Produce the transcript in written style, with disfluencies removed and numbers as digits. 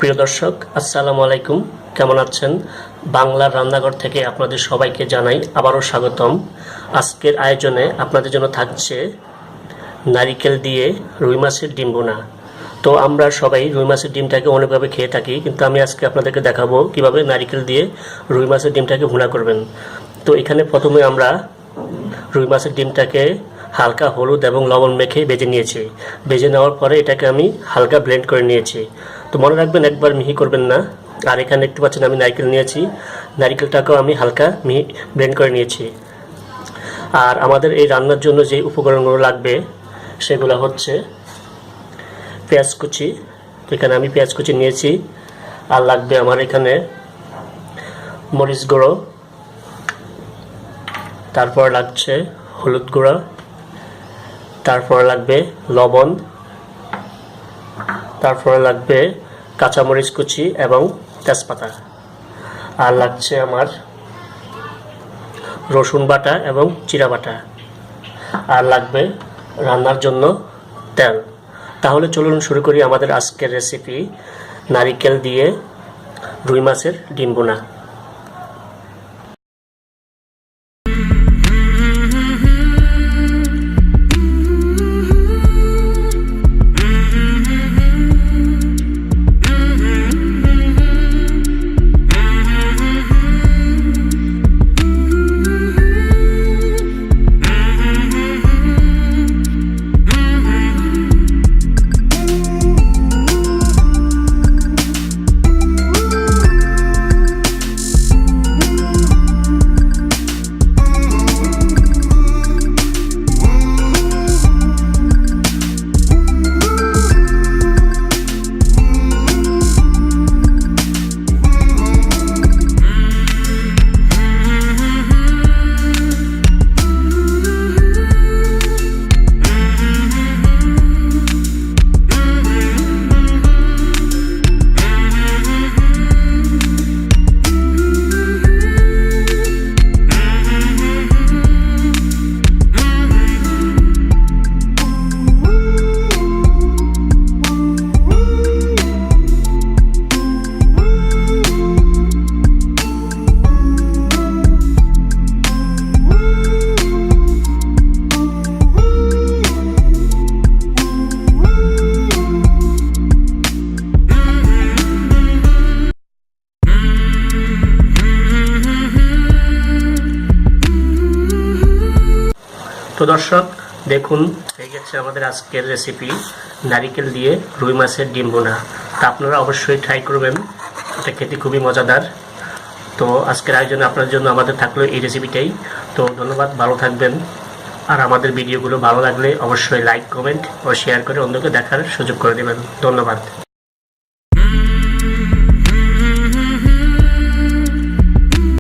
প্রিয় দর্শক, আসসালামু আলাইকুম। কেমন আছেন? বাংলার রান্নাঘর থেকে আপনাদের সবাইকে জানাই আবারও স্বাগতম। আজকের আয়োজনে আপনাদের জন্য থাকছে নারিকেল দিয়ে রুই মাছের ডিম ভুনা। তো আমরা সবাই রুই মাছের ডিমটাকে অনেকভাবে খেয়ে থাকি, কিন্তু আমি আজকে আপনাদেরকে দেখাবো কিভাবে নারিকেল দিয়ে রুই মাছের ডিমটাকে ভুনা করবেন। তো এখানে প্রথমে আমরা রুই মাছের ডিমটাকে হালকা হলুদ এবং লবণ মেখে ভেজে নিয়েছি। ভেজে নেওয়ার পরে এটাকে আমি হালকা ব্লেন্ড করে নিয়েছি। তো মনে রাখবেন, একবার মিহি করবেন না। আর এখানে দেখতে পাচ্ছেন আমি নারকেল নিয়েছি, নারকেলটাকেও আমি হালকা মিহি ব্লেন্ড করে নিয়েছি। আর আমাদের এই রান্নার জন্য যে উপকরণগুলো লাগবে সেগুলো হচ্ছে পেঁয়াজ কুচি। তো এখানে আমি পেঁয়াজ কুচি নিয়েছি। আর লাগবে আমার এখানে মরিচ গুঁড়ো, তারপর লাগছে হলুদ গুঁড়ো, তারপর লাগবে লবণ, তারপরে লাগবে কাঁচামরিচ কুচি এবং তেজপাতা, আর লাগছে আমার রসুন বাটা এবং জিরা বাটা, আর লাগবে রান্নার জন্য তেল। তাহলে চলুন শুরু করি আমাদের আজকের রেসিপি, নারিকেল দিয়ে রুই মাছের ডিম ভুনা। তো দর্শক দেখুন, হয়ে গেছে আমাদের আজকের রেসিপি, নারিকেল দিয়ে রুই মাছের ডিম ভুনা। তা আপনারা অবশ্যই ট্রাই করবেন, এটা খেতে খুবই মজাদার। তো আজকের আয়োজনে আপনার জন্য আমাদের থাকলো এই রেসিপিটাই। তো ধন্যবাদ, ভালো থাকবেন। আর আমাদের ভিডিওগুলো ভালো লাগলে অবশ্যই লাইক, কমেন্ট ও শেয়ার করে অন্যকে দেখার সুযোগ করে দেবেন। ধন্যবাদ।